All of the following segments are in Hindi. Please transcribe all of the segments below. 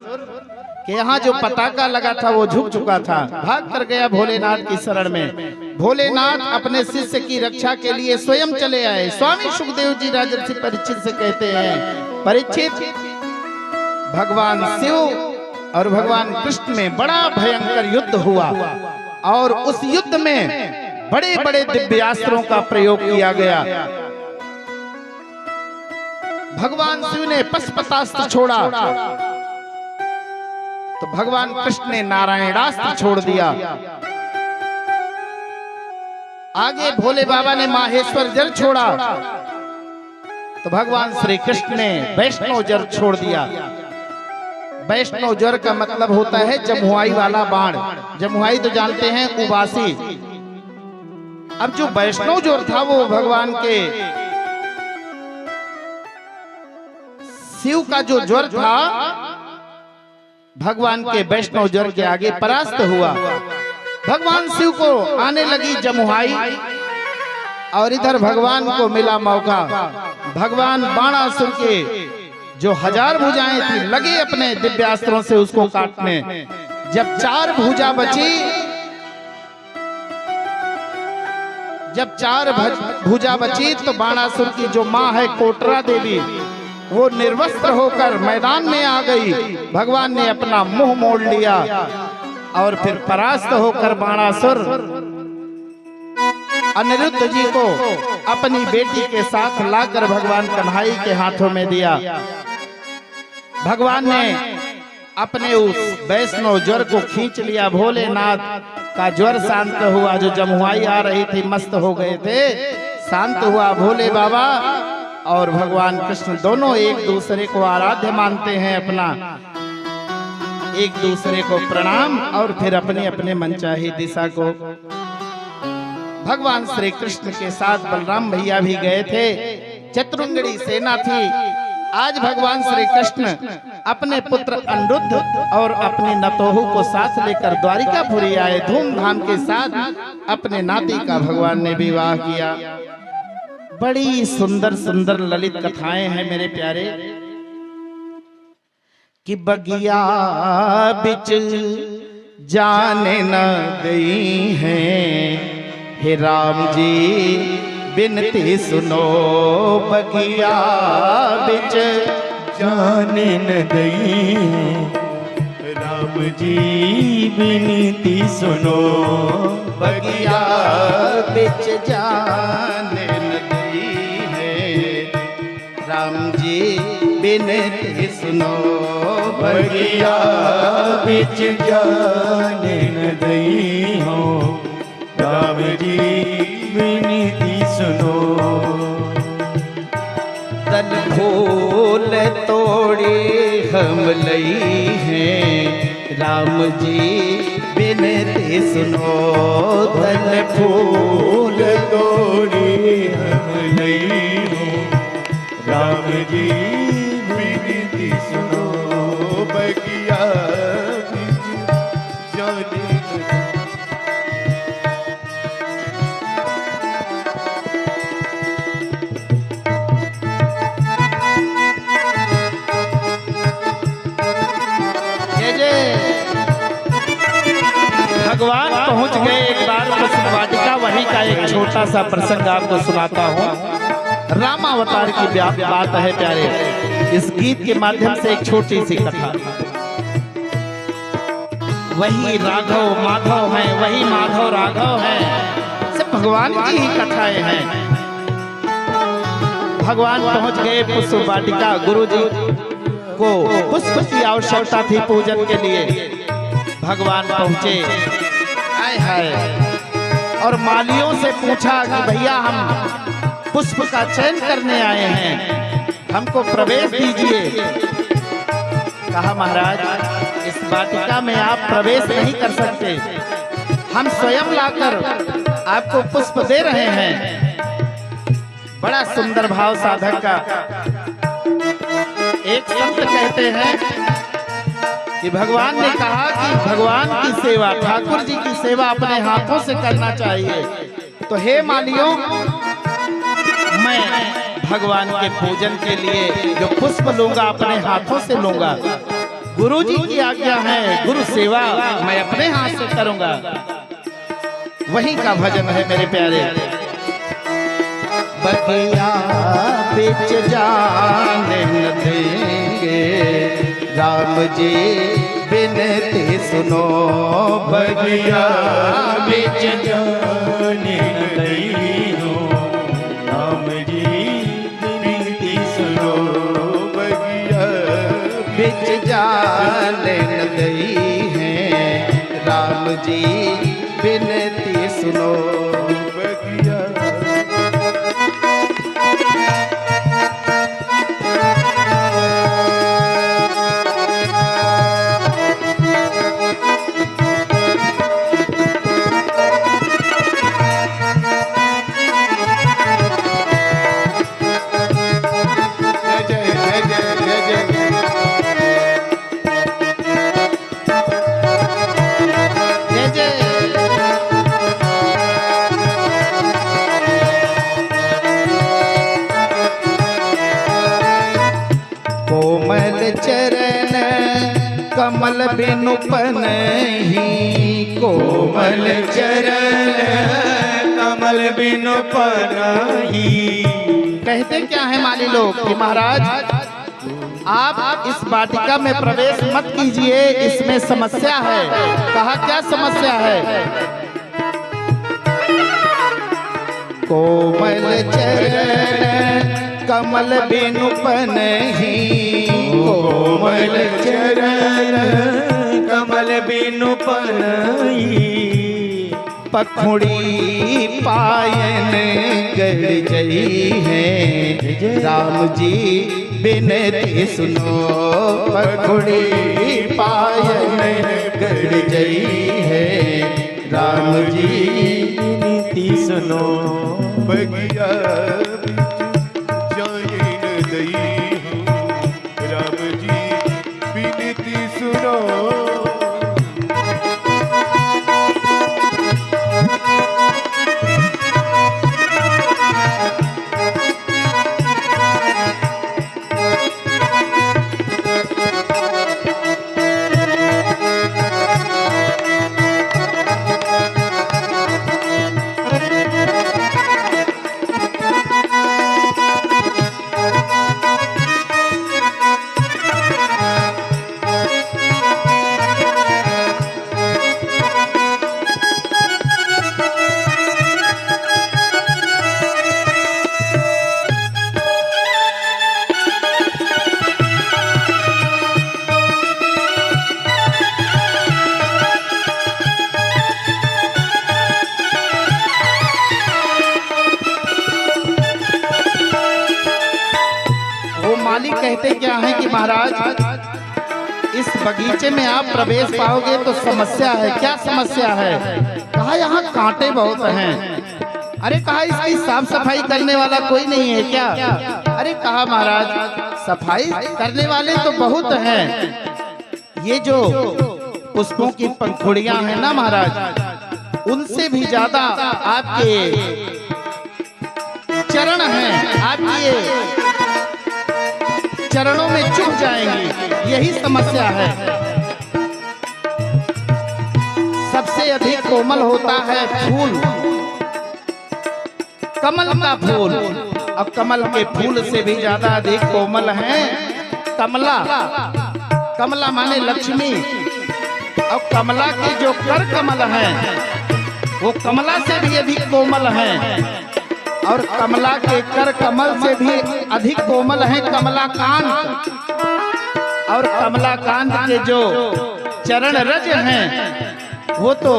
कि यहाँ जो पताका लगा था वो झुक चुका था। भाग कर गया भोलेनाथ की शरण में। भोलेनाथ अपने शिष्य की रक्षा के लिए स्वयं चले आए। स्वामी सुखदेव जी राजर्षि परीक्षित से कहते हैं, परीक्षित, भगवान शिव और भगवान कृष्ण में बड़ा भयंकर युद्ध हुआ और उस युद्ध में बड़े बड़े दिव्यास्त्रों का प्रयोग किया गया। भगवान शिव ने पशुपतास्त्र छोड़ा तो भगवान कृष्ण ने नारायणास्त्र छोड़ दिया। आगे भोले बाबा ने माहेश्वर जल छोड़ा तो भगवान श्री कृष्ण ने वैष्णव जल छोड़ दिया। वैष्णव जल का मतलब होता है जमुआई वाला बाण। जमुआई तो जानते हैं, उबासी। अब जो वैष्णव ज्वर था वो भगवान के शिव का जो ज्वर था भगवान के वैष्णव ज्वर के आगे परास्त हुआ। भगवान शिव को आने लगी जमुआई और इधर भगवान को मिला मौका। भगवान बाणासुर के जो 1000 भुजाएं थी लगे अपने दिव्यास्त्रों से उसको काटने। जब 4 भुजा बची, जब 4 भुजा बची तो बाणासुर की जो माँ है कोटरा देवी, वो निर्वस्त्र होकर मैदान में आ गई। भगवान ने अपना मुंह मोड़ लिया और फिर परास्त होकर बाणासुर अनिरुद्ध जी को अपनी बेटी के साथ लाकर भगवान कन्हई के हाथों में दिया। भगवान ने अपने उस वैष्णव ज्वर को खींच लिया। भोलेनाथ का ज्वर शांत हुआ। जो जमुआई आ रही थी, मस्त हो गए थे, शांत हुआ। भोले बाबा और भगवान कृष्ण दोनों एक दूसरे को आराध्य मानते हैं अपना, एक दूसरे को प्रणाम और फिर अपने अपने मनचाही दिशा को। भगवान श्री कृष्ण के साथ बलराम भैया भी गए थे। चतुरंगड़ी सेना थी। आज भगवान श्री कृष्ण अपने पुत्र अनिरुद्ध और अपनी नतोहू को साथ लेकर द्वारिकापुरी आए। धूमधाम के साथ अपने नाती का भगवान ने विवाह किया। बड़ी सुंदर सुंदर ललित कथाएं हैं मेरे प्यारे। कि बगिया बिच जाने न गई हैं, हे राम जी बिनती सुनो। बगिया बिच जाने न गई हैं, राम जी बिनती सुनो। बगिया बिच जाने न गई है, राम जी बिनती सुनो। बगिया बिच जाने न गई हो, राम जी बिनती सुनो। तन फूल तोड़े हम लई हैं, राम जी बिनती सुनो। तन फूल तोड़े हम लई हो, राम जी बिनती सुनो। बगिया बिच जाने भगवान पहुंच गए एक बार पुष्प वाटिका। वहीं का एक छोटा सा प्रसंग आपको सुनाता हूँ। रामावतार की बात है प्यारे। इस गीत के माध्यम से एक छोटी सी कथा। वही राघव माधव है, वही माधव राघव है, सब भगवान की ही कथाएं हैं। भगवान पहुंच गए पुष्प वाटिका। गुरु जी को पुष्प की आवश्यकता थी पूजन के लिए। भगवान पहुंचे, हाय हाय, और मालियों से पूछा कि भैया हम पुष्प का चयन करने आए हैं, हमको प्रवेश दीजिए। कहा महाराज इस वाटिका में आप प्रवेश नहीं कर सकते, हम स्वयं लाकर आपको पुष्प दे रहे हैं। बड़ा सुंदर भाव साधक का। एक संत कहते हैं कि भगवान ने कहा कि भगवान की सेवा, ठाकुर जी की सेवा अपने हाथों से करना चाहिए। तो हे मालियों, मैं भगवान के पूजन के लिए जो पुष्प लूंगा अपने हाथों से लूंगा। गुरु जी की आज्ञा है, गुरु सेवा मैं अपने हाथ से करूंगा। वही का भजन है मेरे प्यारे। बगिया बिच जाने न देंगे, राम जी बिनती सुनो। बगिया बिच जाने न देंगे, राम जी बिनती सुनो। बगिया बिच जाने न दई है, राम जी बिनती सुनो। बगिया चरण कमल बिनु पनहि, कोमल चरण कमल बिनु पनहि। कहते क्या है माली लोग कि महाराज आप इस वाटिका में प्रवेश मत कीजिए, इसमें समस्या है। कहा क्या समस्या है? कोमल चरण कमल बिनु पनहि, कोमल चरण कमल बिनु पनहि। पखुड़ी पायन गड़ जई है, राम जी बिनती सुनो। पखुड़ी पायन गड़ जई है, राम जी बिनती सुनो। बगिया राम जी बिनती सुनो। कहते क्या है कि महाराज इस बगीचे में आप प्रवेश पाओगे तो समस्या है। क्या समस्या है? कहा यहाँ कांटे बहुत हैं। अरे कहा इसकी साफ सफाई करने वाला कोई नहीं है क्या? अरे कहा महाराज सफाई करने वाले तो बहुत हैं, ये जो पुष्पों की पंखुड़ियां हैं ना महाराज, उनसे भी ज्यादा आपके चरण हैं, आपके चरणों में चुभ जाएंगी, यही समस्या है। सबसे अधिक कोमल होता है फूल, कमल का फूल, और कमल के फूल से भी ज्यादा अधिक कोमल है कमला। कमला माने लक्ष्मी, और कमला के जो कर कमल हैं वो कमला से भी अधिक कोमल हैं, और कमला के कर कमल से भी अधिक कोमल है कमलाकांत, और कमलाकांत के जो चरण रज हैं वो तो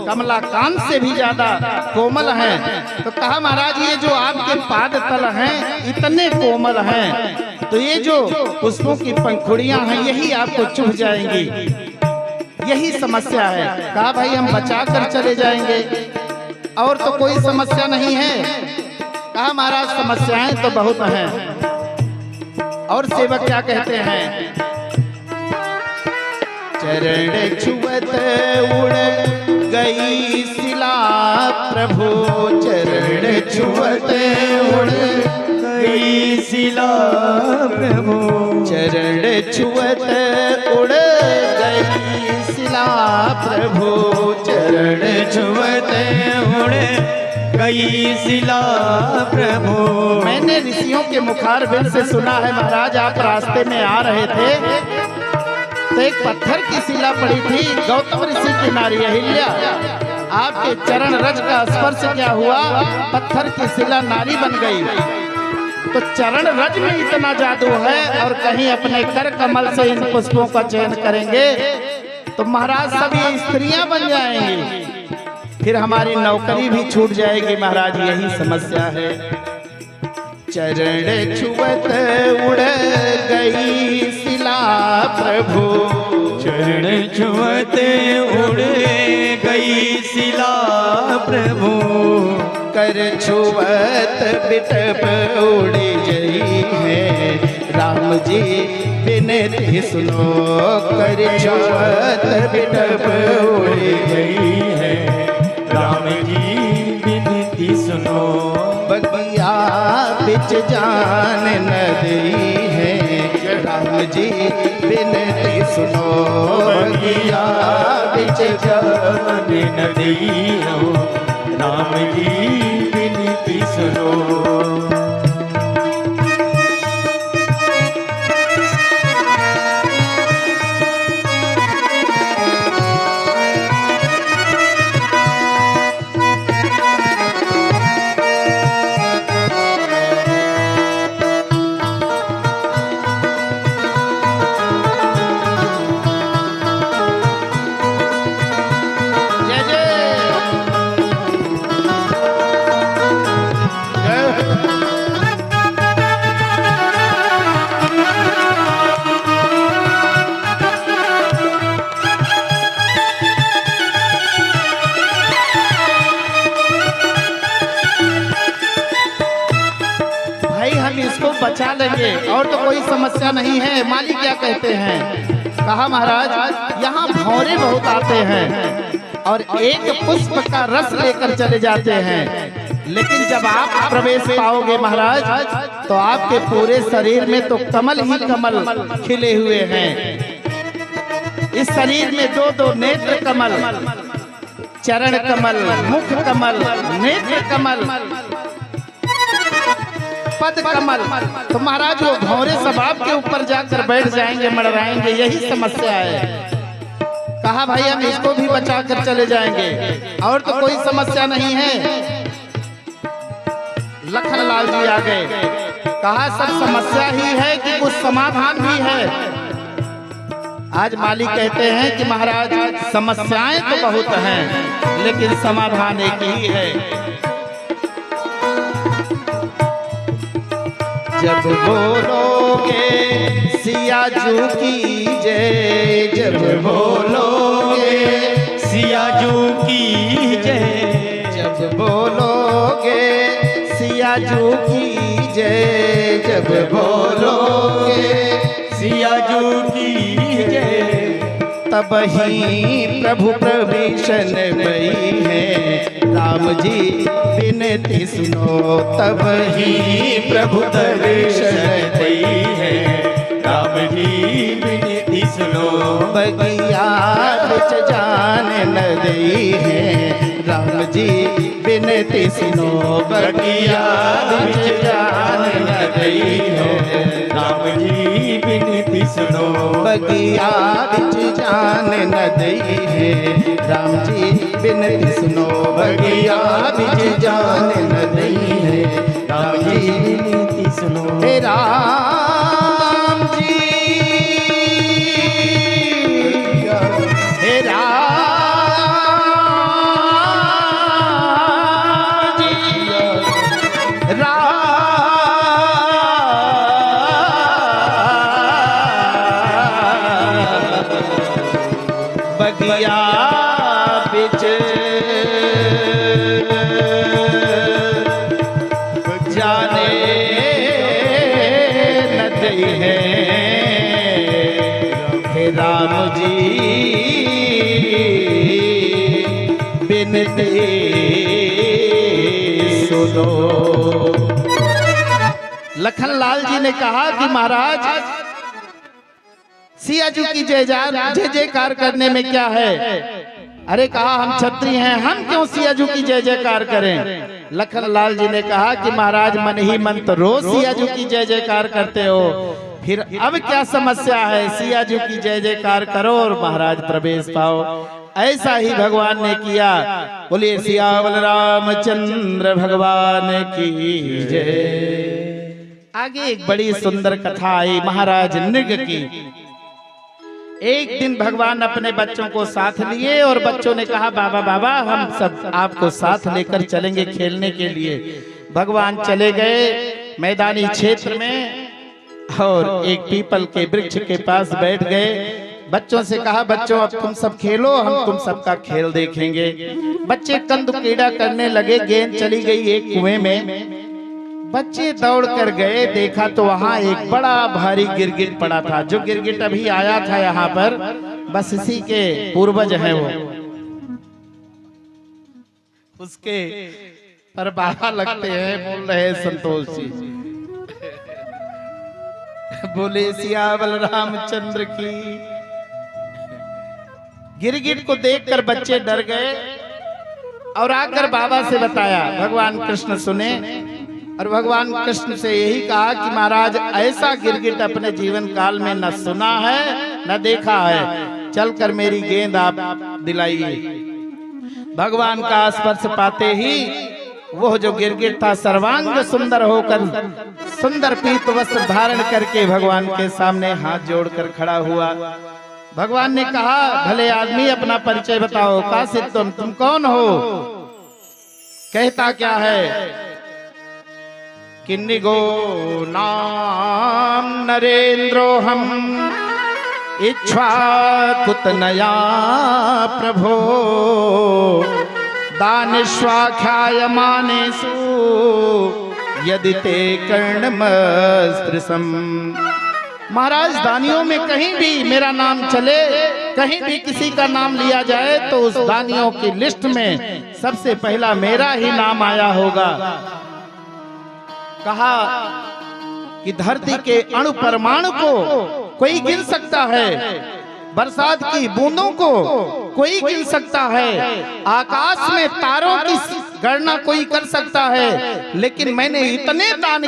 कमलाकांत से भी ज्यादा कोमल हैं। तो कहा महाराज ये जो आपके पाद तल हैं इतने कोमल हैं, तो ये जो पुष्पों की पंखुड़ियां हैं यही आपको चुभ जाएंगी, यही समस्या है। कहा भाई हम बचा कर चले जाएंगे, और तो कोई समस्या नहीं है। कहा महाराज समस्याएं तो बहुत हैं। और सेवक क्या कहते हैं? चरण छुअत उड़ गई शिला प्रभु, चरण छुअत उड़ गई शिला प्रभु, चरण छुअत उड़ सिला प्रभु चरण छुअते उड़े गई सिला प्रभु। मैंने ऋषियों के मुखारबिंद से सुना है महाराज, आप रास्ते में आ रहे थे तो एक पत्थर की शिला पड़ी थी। गौतम ऋषि की नारी अहिल्या, आपके चरण रज का स्पर्श क्या हुआ, पत्थर की शिला नारी बन गई। तो चरण रज में इतना जादू है, और कहीं अपने कर कमल से इन पुष्पों का चयन करेंगे तो महाराज सभी स्त्रियां बन जाएंगी, फिर हमारी नौकरी भी छूट जाएगी महाराज, यही समस्या है। चरण छुअत उड़ गई शिला प्रभु, चरण छुअते उड़ गई शिला प्रभु। कर छुअत बिटप उड़ गई है राम जी बिनती सुनो। कर छुअत बिटप उड़ गई है राम जी बिनती सुनो। बगिया बिच जान नदी है राम जी बिनती सुनो। बगिया बिच जान नदी हो राम जी बिनती सुनो। बचा लेंगे और तो कोई समस्या नहीं है। माली क्या कहते हैं, कहा महाराज यहाँ भौरे बहुत आते हैं और एक पुष्प का रस लेकर चले जाते हैं, लेकिन जब आप प्रवेश पाओगे महाराज तो आपके पूरे शरीर में तो कमल ही कमल खिले हुए हैं। इस शरीर में दो दो नेत्र कमल, चरण कमल, मुख कमल, नेत्र कमल, पद कमल। तो महाराज वो भौरे सब आपके ऊपर जाकर बैठ जाएंगे, मड़राएंगे, यही समस्या है। कहा भाई हम इसको भी बचा कर चले जाएंगे और तो कोई समस्या नहीं है। लखनलाल जी आ गए, कहा सब समस्या ही है कि कुछ समाधान भी है। आज मालिक कहते हैं कि महाराज समस्याएं तो बहुत हैं लेकिन समाधान एक ही है। जब बोलोगे सियाजू की जय, जब बोलोगे सियाजू की जय, जब बोलोगे सियाजू की जय, जब बोलोगे सियाजू की जय, तब ही प्रभु प्रवेशन भई है राम जी बिनती सुनो। तब ही प्रभु दर्शन भई है राम जी बिनती सुनो। बगिया बिच जान न दई है राम जी बिनती सुनो। बगिया बिच जान न दई है राम जी बिनती सुनो। बगिया बिच जान न दई है राम जी बिनती सुनो। बगिया बिच जान न दई है राम जी बिनती सुनो। हे राम जी, हे राम जी, राम बगिया बिच जाने न दई है हे राम जी बिनती सुनो। लखनलाल जी ने कहा कि महाराज सियाजू की जय जयकार करने में क्या है? अरे कहा हम क्षत्रिय हैं, हम क्यों सियाजू की जय जयकार करें? लखनलाल जी ने कहा कि महाराज मन ही मन तो रोज सियाजू की जय जयकार करते हो, फिर अब क्या समस्या है? सियाजू की जय जयकार करो और महाराज प्रवेश पाओ। ऐसा ही भगवान ने किया। बोलिए सियावल रामचंद्र भगवान की जय। आगे एक बड़ी सुंदर कथा आई महाराज नृग की। एक दिन भगवान अपने बच्चों को साथ लिए और बच्चों ने कहा बाबा बाबा हम सब आपको साथ लेकर चलेंगे खेलने के लिए। भगवान चले गए मैदानी क्षेत्र में और एक पीपल के वृक्ष के पास बैठ गए। बच्चों से कहा बच्चों अब तुम सब खेलो, हम तुम सबका खेल देखेंगे। बच्चे कंद कीड़ा करने लगे। गेंद चली गई एक कुएं में। बच्चे दौड़ कर गए, देखा तो वहां एक बड़ा भारी गिरगिट पड़ा था। जो गिरगिट अभी आया था यहाँ पर, बस इसी के पूर्वज हैं वो। उसके पर बाबा लगते हैं। बोल रहे संतोष जी बोले सियावल रामचंद्र की। गिरगिट को देखकर बच्चे डर गए और आकर बाबा से बताया। भगवान कृष्ण सुने और भगवान कृष्ण से यही कहा कि महाराज ऐसा गिरगिट अपने जीवन काल में न सुना है न देखा है, चलकर मेरी गेंद आप दिलाइए। भगवान का स्पर्श पाते ही वो जो गिरगिट था सर्वांग सुंदर होकर सुंदर पीत वस्त्र धारण करके भगवान के सामने हाथ जोड़कर खड़ा हुआ। भगवान ने कहा भले आदमी अपना परिचय बताओ, कासिद तुम कौन हो? कहता क्या है? किन्निगो नाम नरेंद्रो हम इक्ष्वाकुतनया प्रभो दानिष्वाख्यायमानेषु यदि ते कर्णमस्त्रसम। महाराज दानियों में कहीं भी मेरा नाम चले, कहीं भी किसी का नाम लिया जाए तो उस दानियों की लिस्ट में सबसे पहला मेरा ही नाम आया होगा। कहा कि धरती के अणु परमाणु को कोई गिन सकता है, बरसात की बूंदों को कोई गिन सकता है, आकाश में तारों की गणना कोई कर सकता है, लेकिन मैंने इतने दान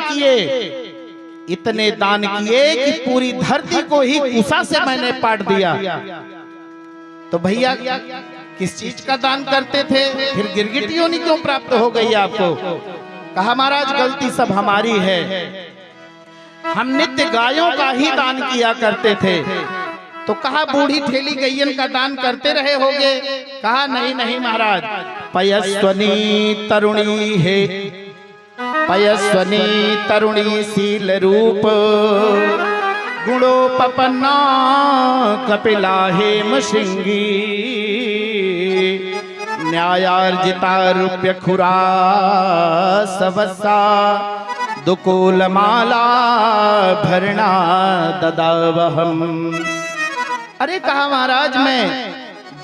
किए कि पूरी धरती को ही कुशा से मैंने पाट दिया। तो भैया किस चीज का दान करते थे? फिर गिरगिट योनि क्यों प्राप्त हो गई आपको? कहा महाराज गलती सब हमारी है, हम नित्य गायों का ही दान किया करते थे। तो कहा बूढ़ी ठेली गैयन का दान करते रहे होगे? कहा नहीं नहीं महाराज, पयस्वनी तरुणी है, पयस्वनी तरुणी शील रूप गुणोपपन्ना कपिला हेम श्रृंगी न्यायार्जिता रूप्य खुरा सवसा दुकूलमाला भरणा ददावहम। अरे कहा महाराज मैं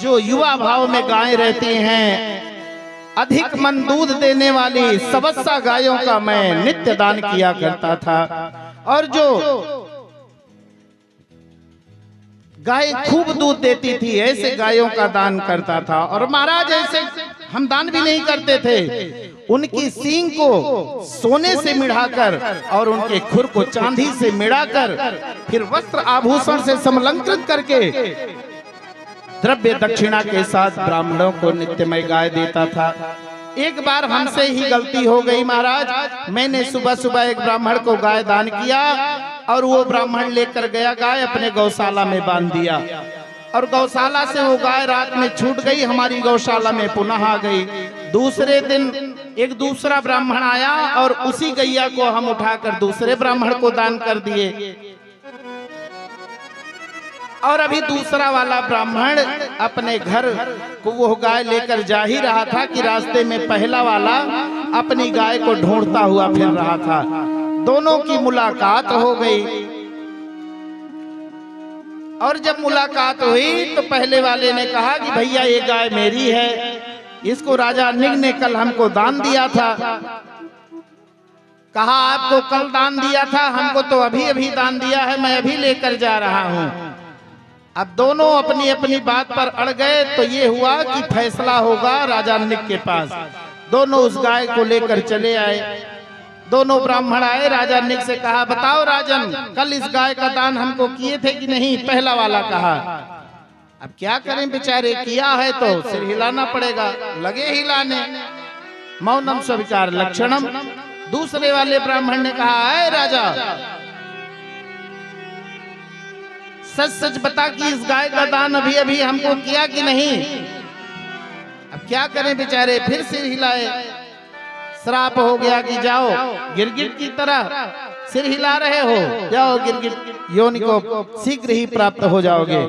जो युवा भाव में गायें रहती हैं, अधिक मन दूध देने वाली सवस्सा गायों का मैं नित्य दान किया करता था, और जो गाय खूब दूध देती थी ऐसे गायों का दान करता था। और महाराज ऐसे हम दान भी नहीं करते थे, उनकी सींग को सोने से मिढ़ाकर और उनके खुर को चांदी से मिढ़ाकर फिर वस्त्र आभूषण से समलंकृत करके द्रव्य दक्षिणा के साथ ब्राह्मणों को नित्यमय गाय देता था। एक बार हमसे ही गलती हो गई महाराज, मैंने सुबह सुबह एक ब्राह्मण को गाय दान किया और वो ब्राह्मण लेकर गया गाय अपने गौशाला में बांध दिया, और गौशाला से वो गाय रात में छूट गई, हमारी गौशाला में पुनः आ गई। दूसरे दिन एक दूसरा ब्राह्मण आया और उसी गैया को हम उठाकर दूसरे ब्राह्मण को दान कर दिए। और अभी दूसरा वाला ब्राह्मण अपने घर को वो गाय लेकर जा ही रहा था कि रास्ते में पहला वाला अपनी गाय को ढूंढता हुआ फिर रहा था। दोनों की मुलाकात हो गई, और जब मुलाकात हुई तो पहले वाले ने कहा कि भैया ये गाय मेरी है, इसको राजा निग ने कल हमको दान दिया था। कहा आपको कल दान दिया था, हमको तो अभी अभी दान दिया है, मैं अभी लेकर जा रहा हूँ। अब दोनों अपनी अपनी बात पर अड़ गए तो ये हुआ कि फैसला होगा राजा निक के पास। दोनों उस गाय को लेकर चले आए। दोनों ब्राह्मण आए, राजा निक से कहा, बताओ राजन, कल इस गाय का दान हमको किए थे कि नहीं? पहला वाला कहा। अब क्या करें बेचारे, किया है तो सिर हिलाना पड़ेगा। लगे हिलाने। मौनम स्वीकार लक्षणम। दूसरे वाले ब्राह्मण ने कहा, है राजा, सच सच बता कि इस गाय का दान अभी अभी हमको किया कि नहीं? अब क्या करें बेचारे, फिर सिर हिलाए। श्राप हो गया कि जाओ गिरगिट की तरह सिर हिला रहे हो, जाओ गिरगिट योनि को शीघ्र ही प्राप्त हो जाओगे।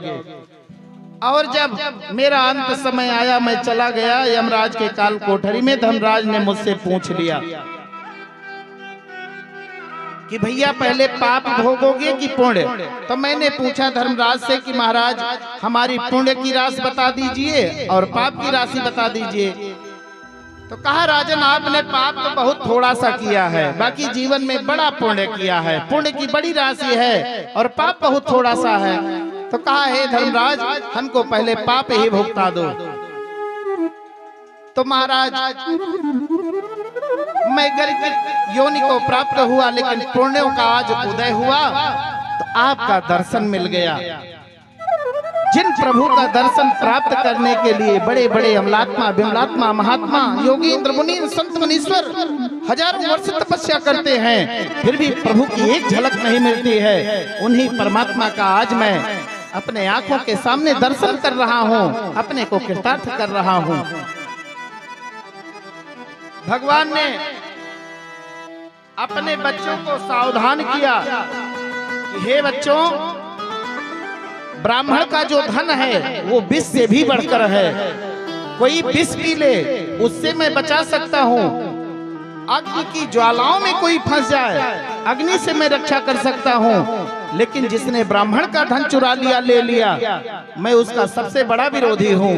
और जब मेरा अंत समय आया, मैं चला गया यमराज के काल कोठरी में। धर्मराज ने मुझसे पूछ लिया कि भैया पहले पाप भोगोगे कि पुण्य? तो मैंने पूछा धर्मराज से कि महाराज हमारी पुण्य की राशि बता दीजिए और पाप की राशि बता दीजिए। तो कहा, राजन आपने पाप तो बहुत थोड़ा सा किया है, बाकी जीवन में बड़ा पुण्य किया है। पुण्य की बड़ी राशि है और पाप बहुत थोड़ा सा है। तो कहा, हे धर्मराज हमको पहले पाप ही भुगता दो। तो महाराज मैं गिरगिट योनि को प्राप्त हुआ, लेकिन पुण्यों का आज उदय हुआ तो आपका दर्शन मिल गया। जिन प्रभु का दर्शन प्राप्त करने के लिए बड़े बड़े अमलात्मा, विमलात्मा, महात्मा, योगी, इंद्र, मुनि, संत, मुनीश्वर हजारों वर्ष तपस्या करते हैं, फिर भी प्रभु की एक झलक नहीं मिलती है। उन्हीं परमात्मा का आज मैं अपने आंखों के सामने दर्शन कर रहा हूँ, अपने को कृतार्थ कर रहा हूँ। भगवान ने अपने बच्चों को सावधान किया कि हे बच्चों, ब्राह्मण का जो धन है वो विष से भी बढ़कर है। कोई विष पी ले उससे मैं बचा सकता हूँ। अग्नि की ज्वालाओं में कोई फंस जाए, अग्नि से मैं रक्षा कर सकता हूँ। लेकिन जिसने ब्राह्मण का धन चुरा लिया, ले लिया, मैं उसका सबसे बड़ा विरोधी हूँ।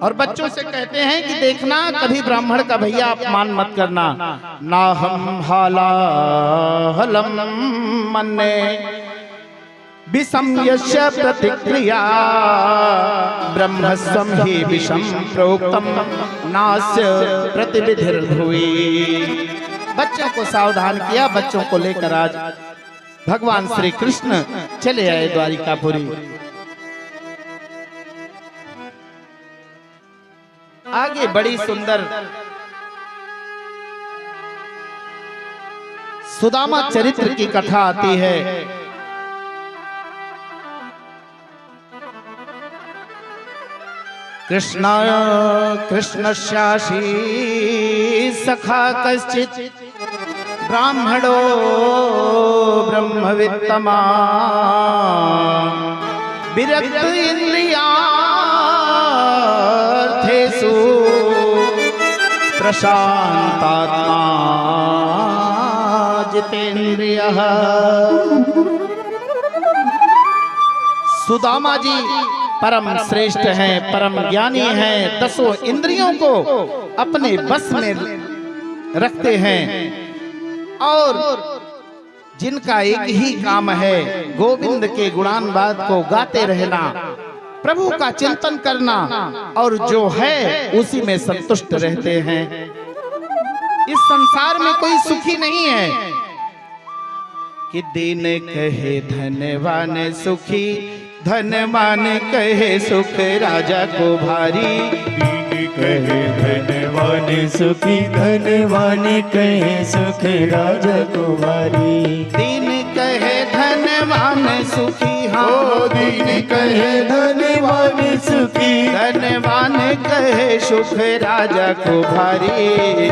और बच्चों से कहते हैं कि देखना, कभी ब्राह्मण का भैया अपमान मत करना। ना हम हाला हलम मन्ने विषम यस्य प्रतिक्रिया ब्रह्मस्वम ही विषम प्रोक्तम नास्य प्रतिविधिर्भुवि। बच्चों को सावधान किया। बच्चों को लेकर आज भगवान श्री कृष्ण चले आए द्वारिकापुरी। आगे बड़ी सुंदर सुदामा चरित्र की कथा आती है। कृष्णस्यासी सखा कश्चित् ब्राह्मणो ब्रह्मवित्तमा विरक्त इंद्रियार्थेषु प्रशांतात्मा जितेन्द्रियः। सुदामा जी परम श्रेष्ठ हैं, परम ज्ञानी हैं, दसों इंद्रियों को अपने बस में रखते हैं और जिनका एक ही काम है गोविंद के गुणानुवाद को गाते रहना, प्रभु का चिंतन करना और जो है उसी में संतुष्ट रहते हैं। इस संसार में कोई सुखी नहीं है कि दीन कहे धनवान सुखी, धनवान कहे सुख राजा को भारी। दीन कहे धनवान सुखी, धनवान कहे सुख राजा को भारी। दीन कहे धनवान सुखी, हाँ दीन कहे धनवान सुखी, धनवान कहे सुख राजा को भारी।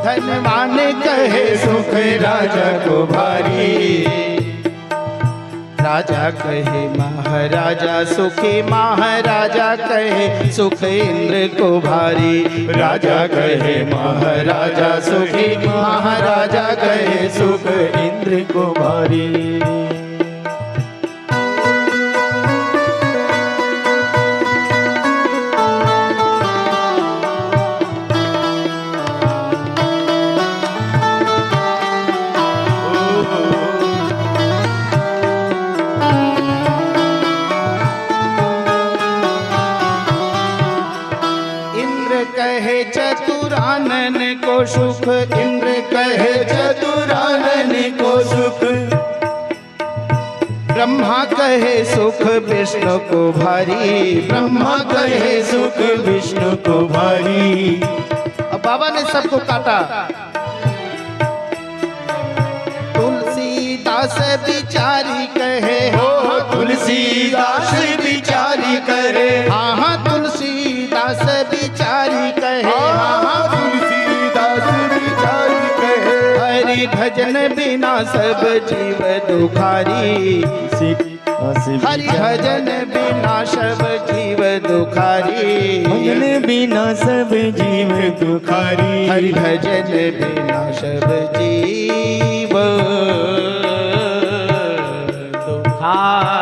धनवान कहे सुख राजा को भारी। राजा कहे महाराजा सुखी, महाराजा कहे सुख इंद्र को भारी। राजा कहे महाराजा सुखी, महाराजा कहे सुख इंद्र को भारी। चतुरानन को सुख, इंद्र कहे चतुरानन को सुख, ब्रह्मा कहे सुख विष्णु को भारी। ब्रह्मा कहे सुख विष्णु को भारी। अब बाबा ने सबको काटा। तुलसीदास बिचारी कहे, हो तुलसीदास बिचारी करे। हाँ हाँ तुलसीदास बिचारी कहे, हाँ तुलसीदास बिचारी कहे। हरि भजन बिना सब जीव दुखारी। हरि भजन बिना सब जीव दुखारी। भजन बिना सब जीव दुखारी। हरि भजन बिना सब जीव दुखारी।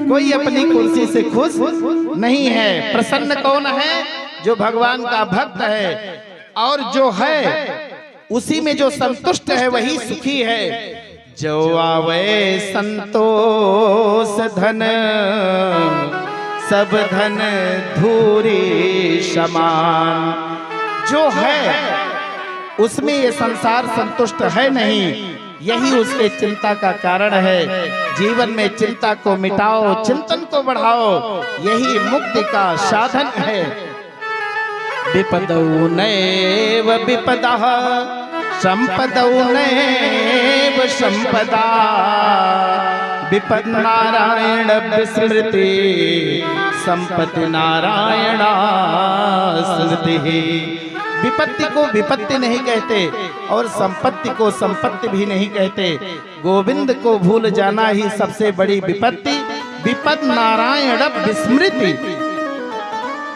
कोई अपनी कुर्सी से खुश नहीं है। प्रसन्न कौन है? जो भगवान का भक्त है, और जो है उसी में जो संतुष्ट है वही सुखी है। जो आवे संतोष धन, सब धन धूरी समान। जो है उसमें ये संसार संतुष्ट है नहीं, यही उसके चिंता का कारण है। जीवन में चिंता को मिटाओ, चिंतन को बढ़ाओ, यही मुक्ति का साधन है। विपदौ नैव विपदः, संपदौ नैव संपदा। विपद नारायण विस्मृति, संपत्ति नारायण स्मृति। विपत्ति को विपत्ति नहीं कहते और संपत्ति को संपत्ति भी नहीं कहते। गोविंद को भूल जाना ही सबसे बड़ी विपत्ति। विपद नारायण विस्मृति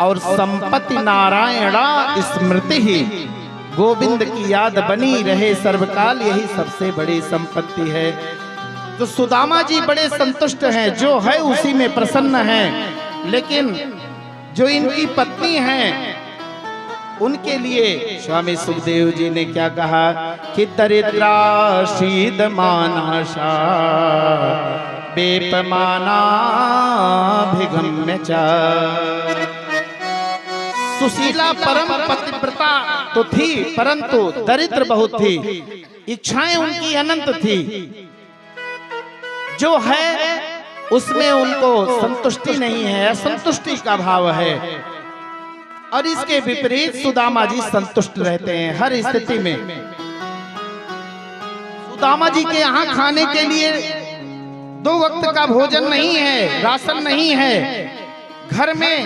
और संपत्ति नारायण स्मृति ही। गोविंद की याद बनी रहे सर्वकाल, यही सबसे बड़ी संपत्ति है। तो सुदामा जी बड़े संतुष्ट हैं, जो है उसी में प्रसन्न हैं। लेकिन जो इनकी पत्नी हैं, उनके लिए स्वामी सुखदेव जी ने क्या कहा कि दरिद्रा शीद मानाशा, बेपमाना भिगम्य च। सुशीला परम पतिव्रता तो थी, परंतु दरिद्र बहुत थी। इच्छाएं उनकी अनंत थी। जो है उसमें उनको संतुष्टि नहीं है, असंतुष्टि का भाव है। और इसके विपरीत सुदामा जी संतुष्ट रहते हैं हर स्थिति में। सुदामा जी के यहाँ खाने के लिए 2 वक्त का भोजन नहीं है, राशन नहीं है। घर में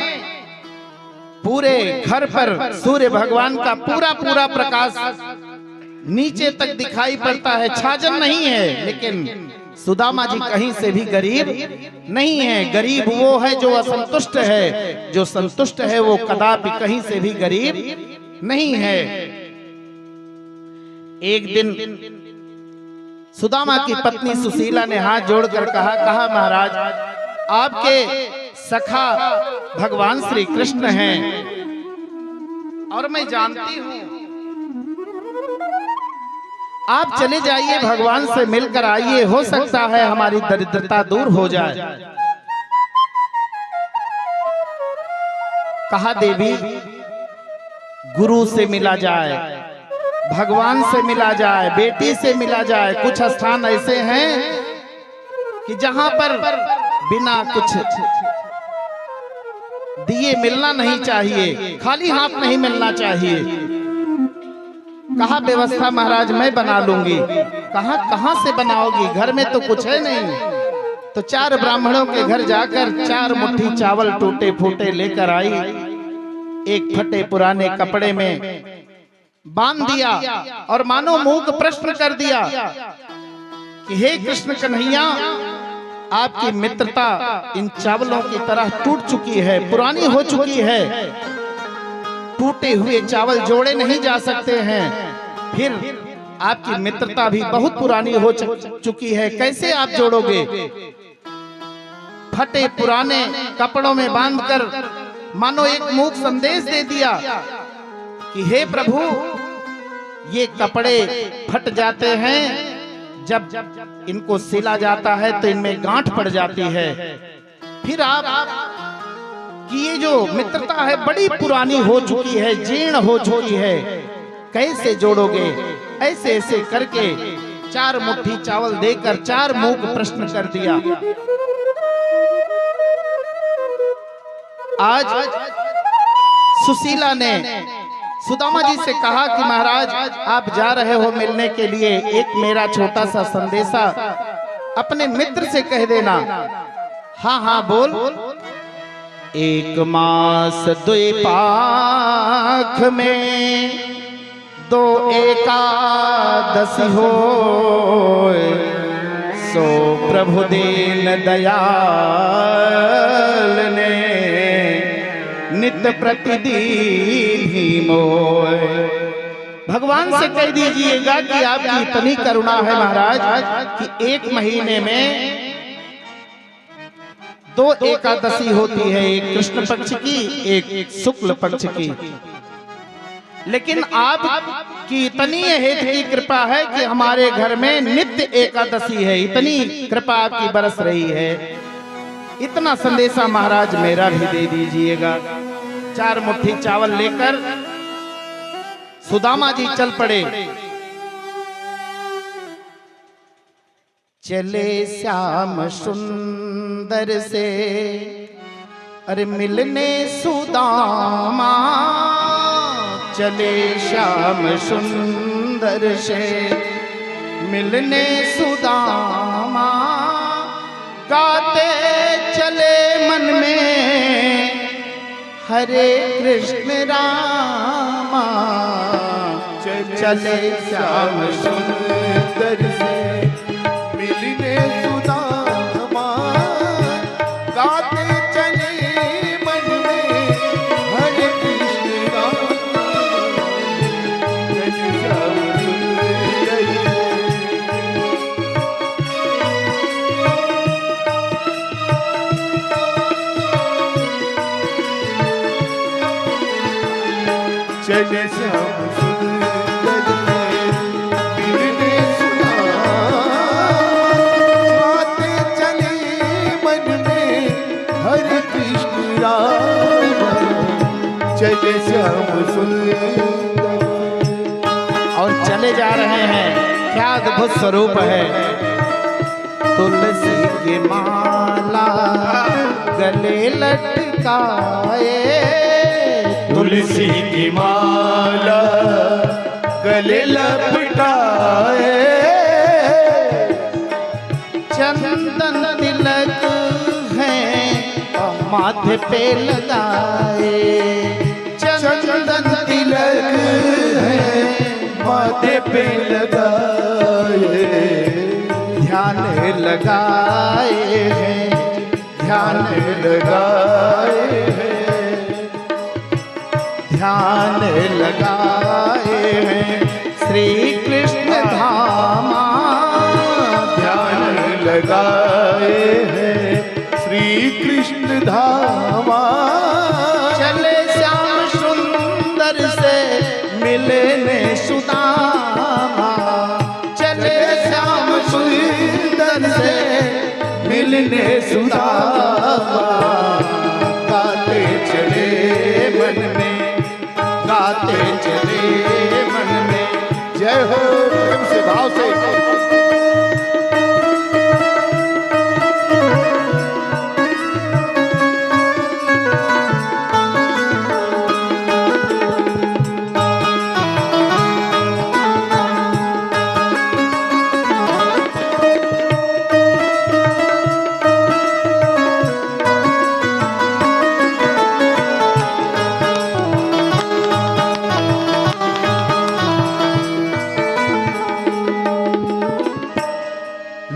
पूरे घर पर सूर्य भगवान का पूरा पूरा प्रकाश नीचे तक दिखाई पड़ता है, छाजन नहीं है। लेकिन सुदामा जी कहीं से भी गरीब नहीं है। गरीब वो है जो असंतुष्ट है, जो संतुष्ट है वो कदापि कहीं से भी गरीब नहीं है। एक दिन सुदामा की पत्नी सुशीला ने हाथ जोड़कर कहा महाराज, आपके सखा भगवान श्री कृष्ण हैं और मैं जानती हूं, आप चले जाइए, भगवान से मिलकर आइए, हो सकता है हमारी दरिद्रता दूर हो जाए। कहा देवी, गुरु से मिला जाए, भगवान से मिला जाए, बेटी से मिला जाए। कुछ स्थान ऐसे हैं कि जहां पर बिना कुछ दिए मिलना नहीं चाहिए, खाली हाथ नहीं मिलना चाहिए। कहा व्यवस्था महाराज मैं बना लूंगी। कहां से बनाओगी, घर में तो कुछ है नहीं। तो 4 ब्राह्मणों के घर जाकर 4 मुट्ठी चावल टूटे फूटे लेकर आई, एक फटे पुराने कपड़े में बांध दिया और मानो मूक प्रश्न कर दिया कि हे कृष्ण कन्हैया, आपकी मित्रता इन चावलों की तरह टूट चुकी है, पुरानी हो चुकी है। टूटे हुए चावल जोड़े नहीं जा सकते हैं। फिर आपकी मित्रता भी बहुत पुरानी हो चुकी है, कैसे आप जोड़ोगे? फटे पुराने कपड़ों में बांधकर मानो एक मूक संदेश दे दिया कि हे प्रभु, ये कपड़े फट जाते हैं, जब इनको सिला जाता है तो इनमें गांठ पड़ जाती है। फिर आप कि ये जो मित्रता है बड़ी पुरानी हो चुकी है, जीर्ण हो चुकी है, कैसे जोड़ोगे? ऐसे ऐसे करके 4 मुट्ठी चावल देकर 4 मूक प्रश्न कर दिया। आज सुशीला ने सुदामा जी से कहा कि महाराज आप जा रहे हो मिलने के लिए, एक मेरा छोटा सा संदेशा अपने मित्र से कह देना। हाँ हाँ बोल। 1 मास 2 पाख में 2 एकादशी हो, सो प्रभु दीन दयाल ने नित्य प्रतिदिन ही मोय। भगवान से कह दीजिएगा कि आपकी इतनी करुणा है महाराज कि 1 महीने में 2 एकादशी होती है, एक कृष्ण पक्ष की, एक शुक्ल पक्ष की। लेकिन आप की इतनी हेत की कृपा है कि हमारे घर में नित्य एकादशी है, इतनी कृपा आपकी बरस रही है। इतना संदेशा महाराज मेरा भी दे दीजिएगा। 4 मुट्ठी चावल लेकर सुदामा जी चल पड़े। चले श्याम सुंदर से अरे मिलने सुदामा, चले श्याम सुंदर से मिलने सुदामा, गाते चले मन में हरे कृष्ण रामा। चले श्याम सुंदर से मिलने सुदामा, गाते चले मन में हरे कृष्ण रामा। चले श्याम सुंदर चले श्याम सुंदर मिलने सुदामा, गाते चले मन में हरे कृष्ण रामा। चले श्याम सुंदर। और चले जा रहे हैं, क्या अद्भुत स्वरूप है। तुलसी की माला गले लटकाए, तुलसी की माला गले लपटाए, चंदन तिलक है माथे पे लगाए, चंदन तिलक है माथे पे लगाए, ध्यान लगाए हैं, ध्यान लगाए हैं, ध्यान लगाए हैं श्री कृष्ण धामा। ध्यान लगाए हैं श्री कृष्ण धामा। चले श्याम सुंदर से मिलने सुदामा, चले श्याम सुंदर से मिलने सुदामा, गाते चले मन में, गाते चले मन में। जय हो प्रेम से भाव से।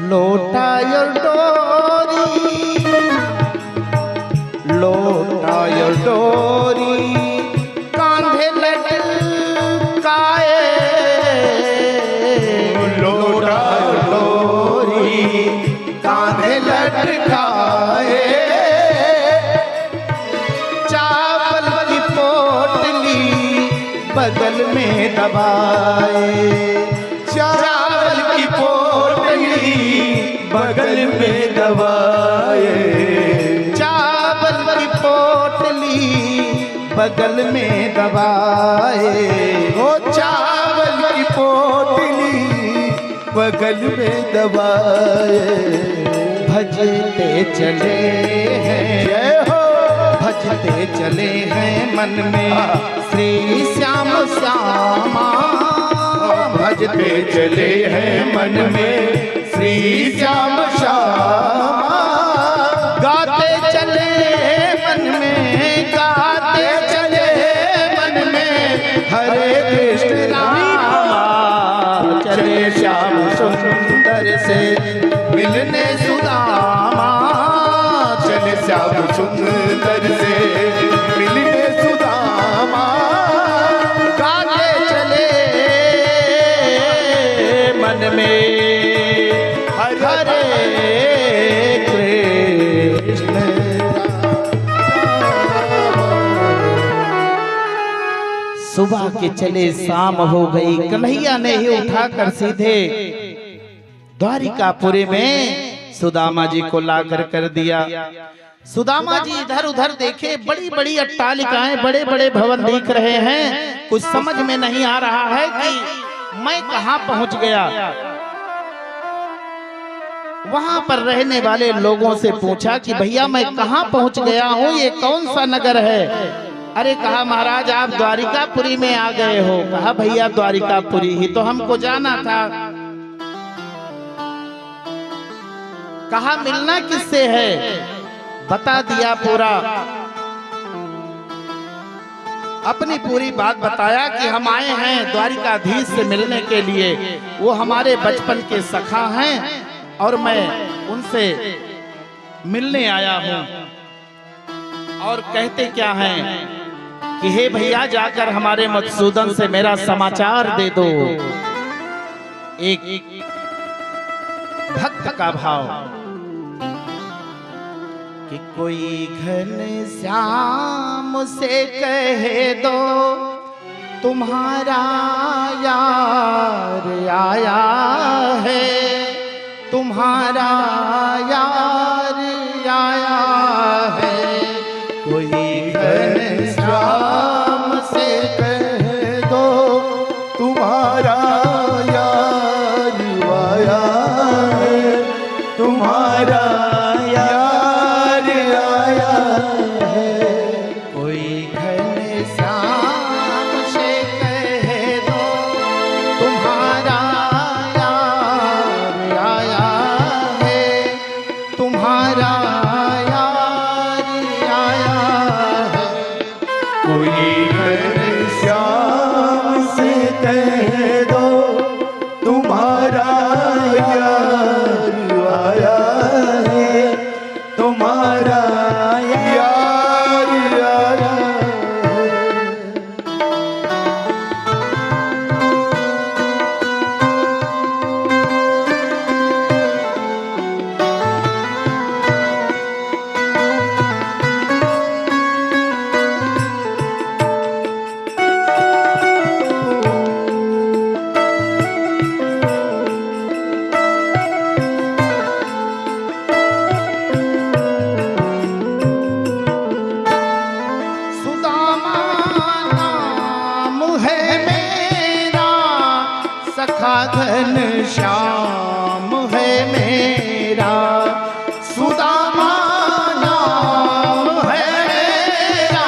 लोटायर डोरी, लोटायर डोरी कांधे लटकाए, लोटायर डोरी कांधे लटकाए, चावल की पोटली बगल में दबाए, चावल की पोटली बगल में दबाए, चावल की पोटली बगल में दबाए, वो चावल की पोटली बगल में दबाए, भजते चले हैं, जय हो। भजते चले हैं मन में श्री श्याम श्यामा, भजते चले हैं मन में श्री श्याम श्यामा, गाते चले मन में, गाते चले मन में हरे कृष्ण रामा, चले श्याम सुंदर से मिलने सुदामा, चले श्याम सुंदर से मिलने सुदामा, गाते चले मन में हरे कृष्ण। सुबह के चले शाम हो गई, कन्हैया ने ही उठाकर सीधे द्वारिकापुरी में सुदामा जी को लाकर कर दिया। सुदामा जी इधर उधर देखे, बड़ी बड़ी अट्टालिकाएं, बड़े बड़े भवन दिख रहे हैं। कुछ समझ में नहीं आ रहा है कि मैं कहां पहुंच गया। वहां पर रहने वाले लोगों से पूछा कि भैया मैं कहां पहुंच गया हूं, ये कौन सा नगर है। अरे कहा महाराज आप द्वारिकापुरी में आ गए हो। कहा भैया द्वारिकापुरी ही तो हमको जाना था। कहा मिलना किससे है, बता दिया पूरा, अपनी पूरी बात बताया कि हम आए हैं द्वारिकाधीश से मिलने के लिए। वो हमारे बचपन के सखा हैं और मैं उनसे मिलने आया हूं। और कहते क्या हैं कि हे भैया जाकर हमारे मधुसूदन से मेरा समाचार दे दो। एक भक्त का भाव कि कोई घन श्याम से कह दो तुम्हारा यार आया है, तुम्हारा यार आया है। कोई घन श्याम से कह दो तुम्हारा यार आया है, तुम्हारा यार आया है। कोई घन श्याम से कह दो तुम्हारा यार आया है, तुम्हारा यार आया है। कोई घन श्याम से कह दो तुम्हारा यार आया है, तुम्हारा यार आया है। सुदामा नाम है मेरा, सखा घन श्याम है मेरा। सुदामा नाम है मेरा,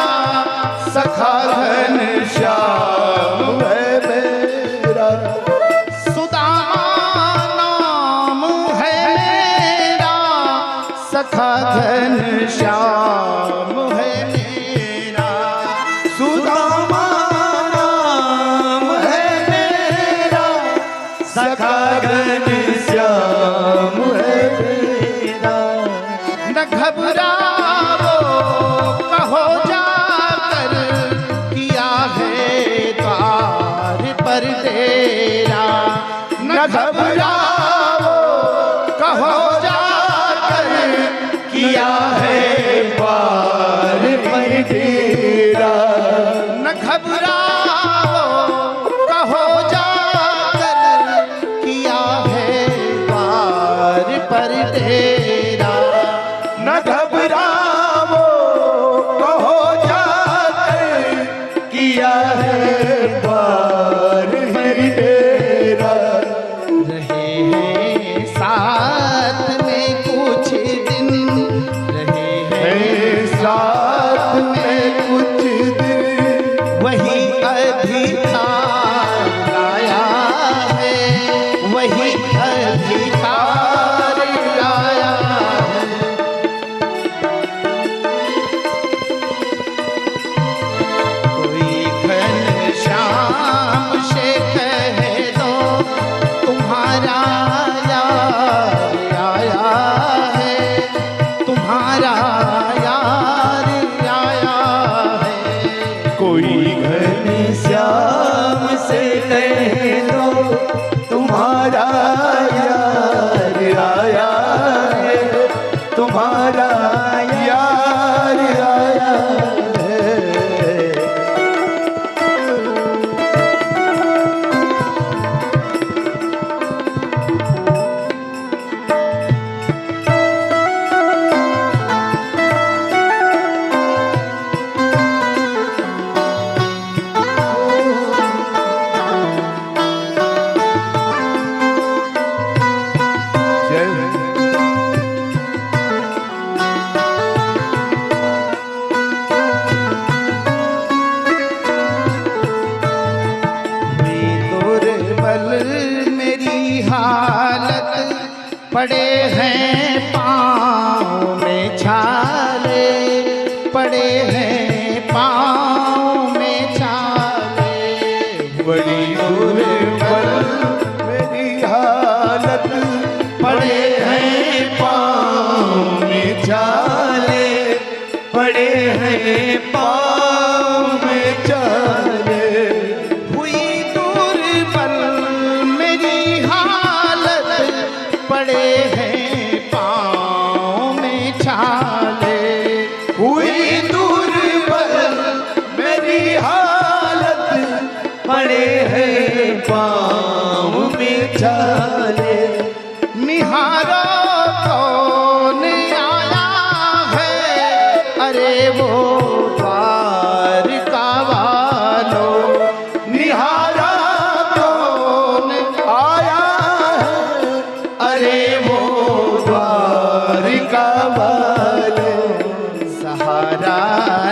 सखा घन श्याम है मेरा, सुदामा नाम है मेरा, सखा घन श्याम है मेरा। सुदामा नाम है मेरा, सखा घन श्याम है मेरा। न घबराओ कहो जाकर किया है द्वार पर डेरा। न घबराओ कहो जाकर किया है द्वार पर डेरा। न घबराओ कहो जाकर किया है द्वार पर डेरा। न घबरा तुम्हारा यार आया है। कोई घनश्याम से कह दो तुम्हारा यार आया है, तुम्हारा यार आया है। पड़े हैं पाँव में छाले, पड़े हैं पाँव में छाले। बड़ी दुर्बल मेरी हालत, पड़े हैं पाँव में छाले, पड़े हैं पाँव में छाले। हुई दुर्बल मेरी हालत, पड़े हैं पाँव में छाले। हुई दुर्बल मेरी हालत, पड़े हैं पाँव में छाले। निहारा कौन आया है, अरे वो द्वारका वालों। निहारा कौन आया है, अरे वो द्वारिका वाले। सहारा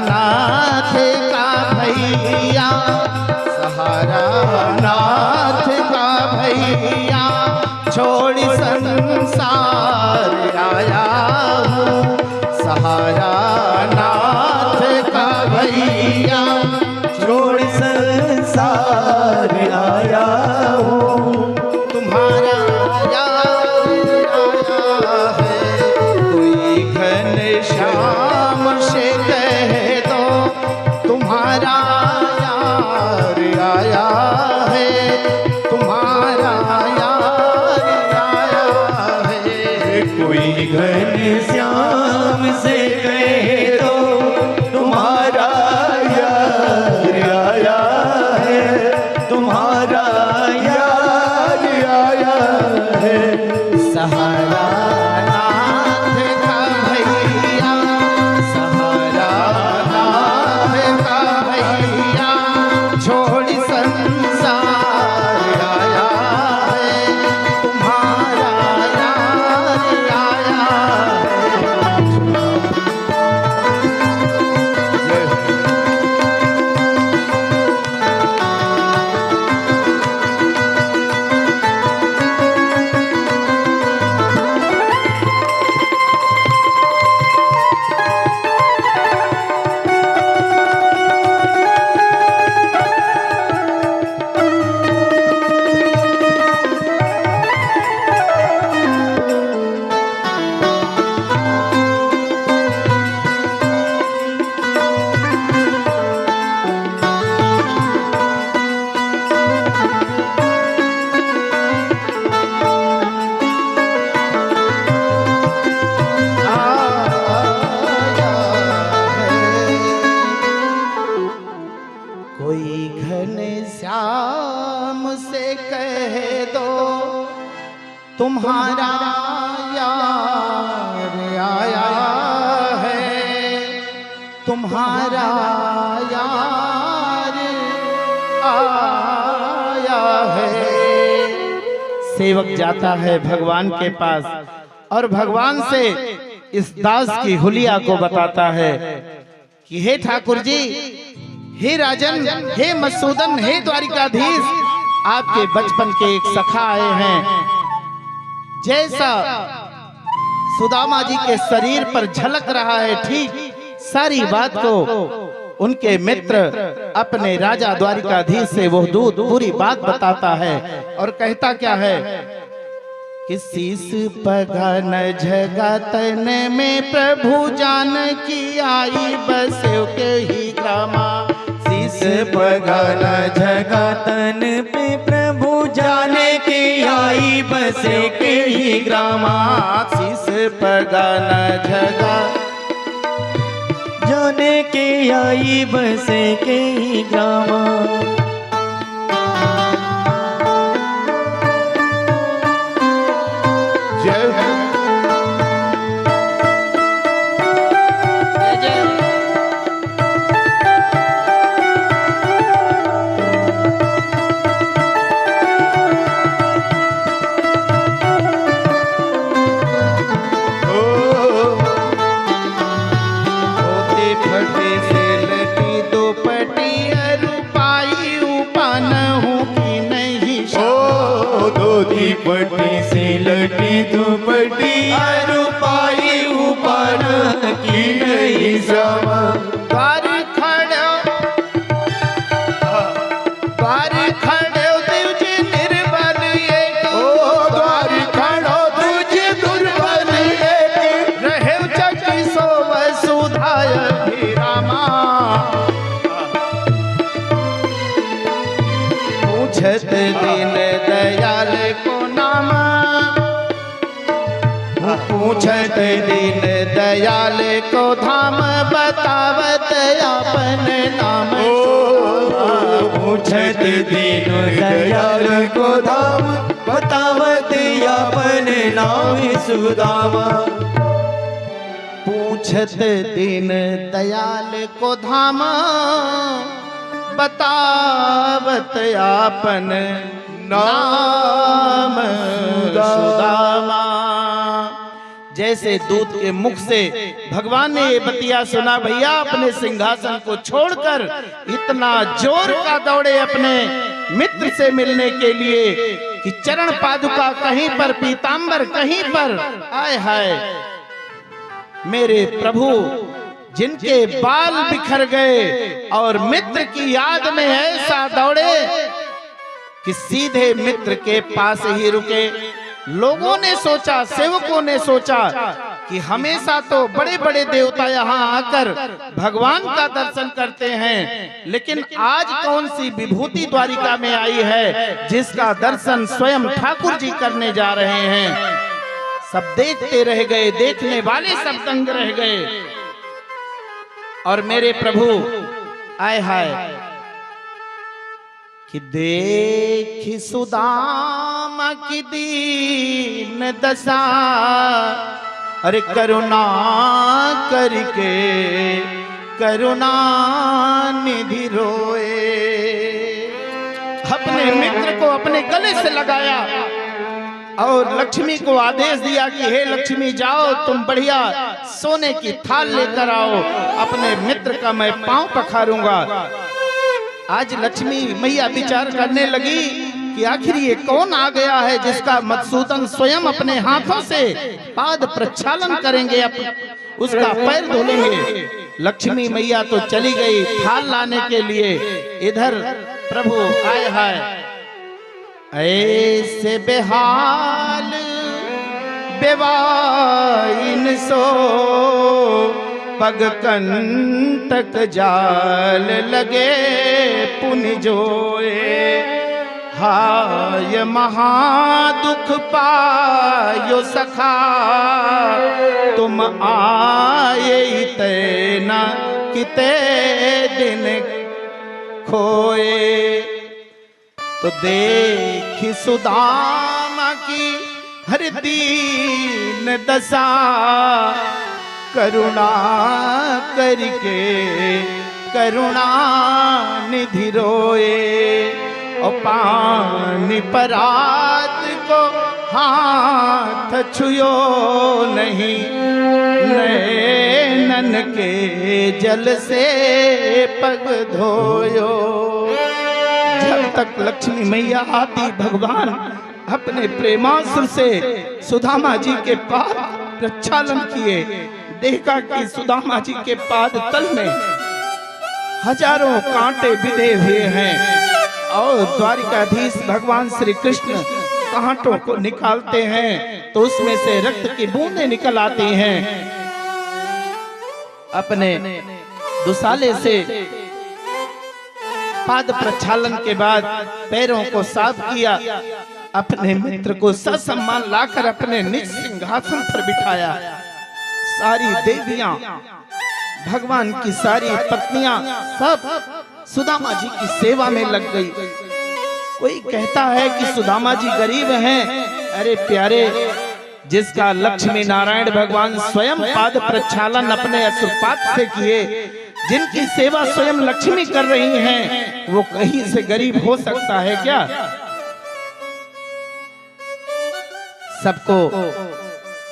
नाथ का भैया, सहारा नाथ का भैया, छोड़ संसार आया हूँ। सहारा नाथ का भैया, छोड़ संसार आया हूँ। तुम्हारा यार आया है। कोई घनश्याम से कह दो तुम्हारा यार आया है, तुम्हारा यार आया है। कोई घनश्याम से कह दो तुम्हारा यार आया है, तुम्हारा यार आया है। सहारा नाथ का भैया, सहारा नाथ का भैया, छोड़ संसार आया है। तुम्हारा यार आया कोई घनश्याम से कह दो तुम्हारा यार आया है, तुम्हारा यार आया है। सेवक जाता है भगवान के पास और भगवान से इस दास की हुलिया को बताता है कि हे ठाकुर जी, हे राजन, हे मधुसूदन, हे द्वारिकाधीश, आपके बचपन के एक सखा आए हैं। जैसा सुदामा जी के शरीर पर झलक रहा है, ठीक सारी बात को उनके मित्र अपने राजा द्वारिकाधीश से वो दूत पूरी बात बताता है और कहता क्या है कि शीस पगन जगतन में प्रभु जान की आई बस्यो के ही ग्रामा। शीस पगन जगतन पे प्रभु जाने की आई बसे के ही ग्रामा। शीस पगन जगा जाने के आई बसे के ही ग्रामा। पट्टी से लटी दुपट्टी रुपाई ऊपर की नहीं समा। द्वार खड़ो तुझे निर्बल एक, ओ द्वार खड़ो तुझे दुर्बल एक, रहे चकी सो वसुधाय रामा। पूछत दीन दयाल को नाम, पूछत दीन दयाल को धाम, बतावत अपन नाम। पूछत दीन दयाल को धाम, बतावत अपन नाम सुदामा। पूछत दीन दयाल को धाम, बतावत अपन नाम सुदामा। जैसे दूत के मुख से भगवान ने ये बतिया सुना, भैया अपने सिंहासन को छोड़कर इतना जोर का दौड़े अपने मित्र से मिलने के लिए कि चरण पादुका कहीं पर, पीतांबर कहीं पर। आय हाय मेरे प्रभु जिनके बाल बिखर गए और मित्र की याद में ऐसा दौड़े कि सीधे मित्र के पास ही रुके। लोगों ने सोचा, सेवकों ने सोचा कि हमेशा तो बड़े बड़े देवता यहाँ आकर भगवान का दर्शन करते हैं, लेकिन आज कौन सी विभूति द्वारिका में आई है जिसका दर्शन स्वयं ठाकुर जी करने जा रहे हैं। सब देखते रह गए, देखने वाले सब दंग रह गए। और मेरे प्रभु आय हाय कि देखी सुदामा की दीन दशा, अरे करुणा करके करुणा निधि रोए। अपने मित्र को अपने गले से लगाया और लक्ष्मी को आदेश दिया कि हे लक्ष्मी जाओ तुम बढ़िया सोने की थाल लेकर आओ, अपने मित्र का मैं पांव पखारूंगा। आज लक्ष्मी मैया विचार करने लगी कि आखिर ये कौन आ गया है जिसका मधुसूदन स्वयं अपने हाथों से पाद प्रक्षालन करेंगे, उसका पैर धोलेंगे। लक्ष्मी मैया तो चली गई थाल लाने के लिए, इधर प्रभु आए हाय ऐसे बेहाल बेवाइन सो पग कंटक जाल लगे पुन जोए। हाय महादुख पायो सखा तुम आए तेना किते दिन खोए। तो देखी सुदामा की हर दीन दशा, करुणा करके करुणा निधि रोए। और पानी परात को हाथ छुयो नहीं, नैनन के जल से पग धोयो। जब तक लक्ष्मी मैया आती भगवान अपने प्रेमासुर से सुदामा जी के पाद प्रक्षालन किए। देखा कि सुदामा जी के पाद तल में हजारों कांटे बिधे हुए हैं और द्वारिकाधीश भगवान श्री कृष्ण कांटों को निकालते हैं तो उसमें से रक्त की बूंदें निकल आती हैं। अपने दुसाले से पाद प्रक्षालन के बाद पैरों को साफ किया, अपने मित्र को ससम्मान लाकर अपने निज सिंहासन पर बिठाया। सारी देवियां, भगवान की सारी पत्नियां सब सुदामा जी की सेवा में लग गई। कोई कहता है कि सुदामा जी गरीब हैं। अरे प्यारे, जिसका लक्ष्मी नारायण भगवान स्वयं पाद प्रक्षालन अपने असुरपात से किए, जिनकी सेवा स्वयं लक्ष्मी कर रही हैं, वो कहीं से गरीब हो सकता है क्या? सबको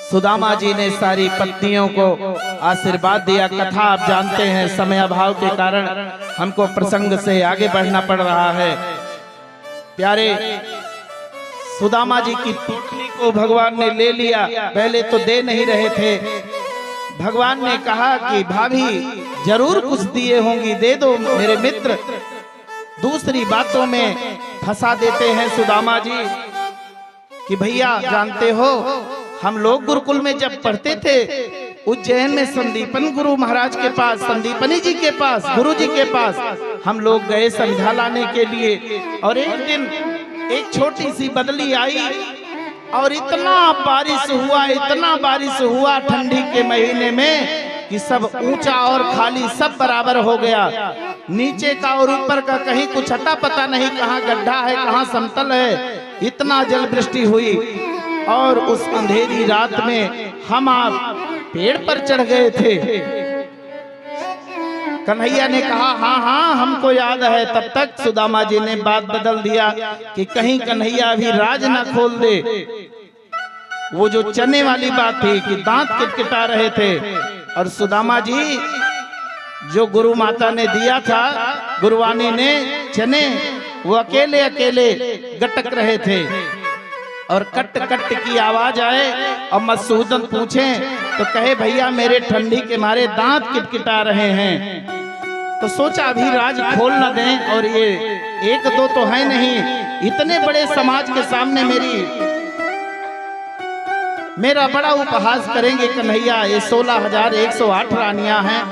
सुदामा जी ने सारी पत्नियों को आशीर्वाद दिया। कथा आप जानते हैं, समय अभाव के कारण हमको प्रसंग से आगे बढ़ना पड़ रहा है। प्यारे, सुदामा जी की पुत्री को भगवान ने ले लिया। पहले तो दे नहीं रहे थे। भगवान ने कहा कि भाभी जरूर कुछ दिए होंगी, दे दो मेरे मित्र। दूसरी बातों में फंसा देते हैं सुदामा जी कि भैया जानते हो, हम लोग गुरुकुल में जब पढ़ते थे उज्जैन में संदीपन गुरु महाराज के पास, संदीपनी जी के पास, गुरु जी के पास हम लोग गए संध्या लाने के लिए। और एक दिन एक छोटी सी बदली आई और इतना बारिश हुआ ठंडी के महीने में कि सब ऊंचा और खाली सब बराबर हो गया। नीचे का और ऊपर का कहीं कुछ अता पता नहीं, कहाँ गड्ढा है कहाँ समतल है। इतना जल वृष्टि हुई और उस अंधेरी रात में हम आप पेड़ पर चढ़ गए थे। कन्हैया ने कहा हाँ हाँ हमको याद है। तब तक सुदामा जी ने बात बदल दिया कि कहीं कन्हैया अभी राज ना खोल दे। वो जो चने वाली बात थी कि दांत किटकिटा रहे थे, और सुदामा जी जो गुरु माता ने दिया था, गुरुवानी ने चने, वो अकेले अकेले गटक रहे थे। और कट कट की आवाज आए और मधुसूदन पूछे तो कहे भैया मेरे ठंडी के मारे दांत किटकिटा रहे हैं। तो सोचा अभी राज खोल न दें, और ये एक दो तो है नहीं, इतने बड़े समाज के सामने मेरा बड़ा उपहास करेंगे कन्हैया। ये 16,108 रानियां हैं।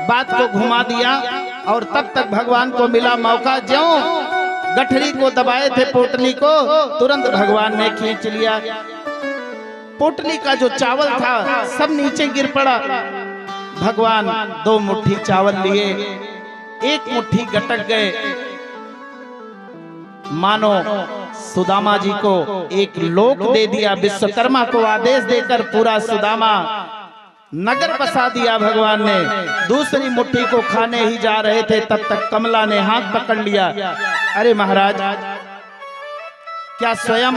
बात को घुमा दिया और तब तक भगवान को मिला मौका। ज्यों गठरी को दबाए थे पोटली को, तुरंत भगवान ने खींच लिया। पोटली का जो चावल था सब नीचे गिर पड़ा। भगवान 2 मुट्ठी चावल लिए, 1 मुट्ठी गटक गए। मानो सुदामा जी को एक लोक दे दिया। विश्वकर्मा को आदेश देकर पूरा सुदामा नगर बसा दिया भगवान ने। दूसरी मुट्ठी को खाने ही जा रहे थे, तब तक कमला ने हाथ पकड़ लिया। अरे महाराज, क्या स्वयं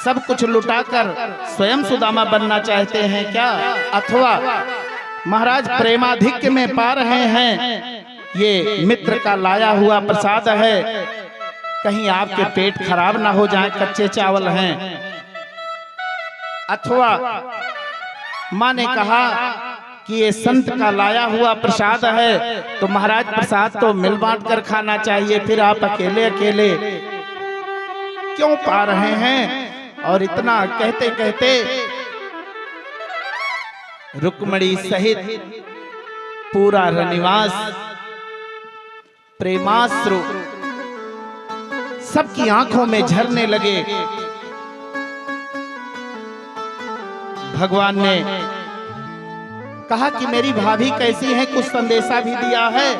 सब कुछ लुटाकर स्वयं सुदामा बनना चाहते हैं क्या? अथवा महाराज प्रेमाधिक्य में पा रहे हैं, ये मित्र का लाया हुआ प्रसाद है, कहीं आपके पेट खराब ना हो जाए, कच्चे चावल हैं। अथवा माँ ने कहा कि ये संत का लाया हुआ प्रसाद है, तो महाराज प्रसाद तो मिल बांट कर खाना चाहिए, फिर आप अकेले अकेले क्यों पा रहे हैं? और इतना कहते कहते रुक्मणी सहित पूरा रनिवास प्रेमाश्रु सबकी आंखों में झरने लगे। भगवान ने कहा कि मेरी भाभी कैसी है, कुछ संदेशा भी दिया है।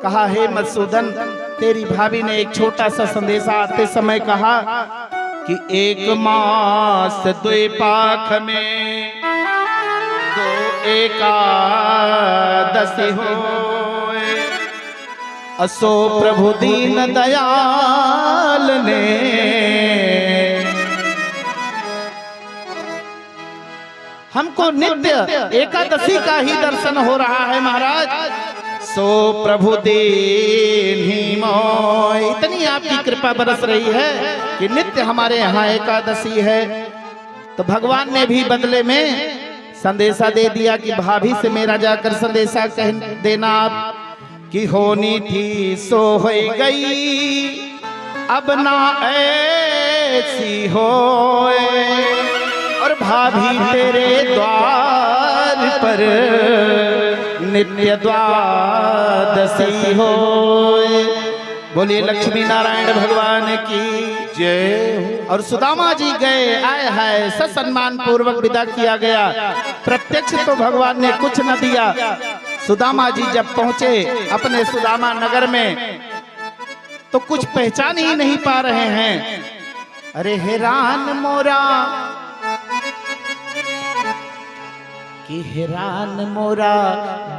कहा हे मधुसूदन, तेरी भाभी ने एक छोटा सा संदेशा आते समय कहा कि 1 मास 2 पाख में 2 एकादशी होए, असो प्रभु दीन दयाल ने हमको नित्य एकादशी का ही दर्शन हो रहा है महाराज। सो प्रभु दीन ही मोय, इतनी आपकी कृपा बरस रही है कि नित्य हमारे यहाँ एकादशी है। तो भगवान ने भी बदले में संदेशा दे दिया कि भाभी से मेरा जाकर संदेशा कह देना आप कि होनी थी सो हो गई, अब ना कैसी हो और भाभी तेरे द्वार पर नित्य द्वादशी हो। बोलिए लक्ष्मी नारायण भगवान की जय। और सुदामा जी गए, आए हाय ससम्मान पूर्वक विदा किया गया। प्रत्यक्ष तो भगवान ने कुछ न दिया। सुदामा जी जब पहुंचे अपने सुदामा नगर में तो कुछ पहचान ही नहीं पा रहे हैं। अरे हैरान मोरा कि हैरान मोरा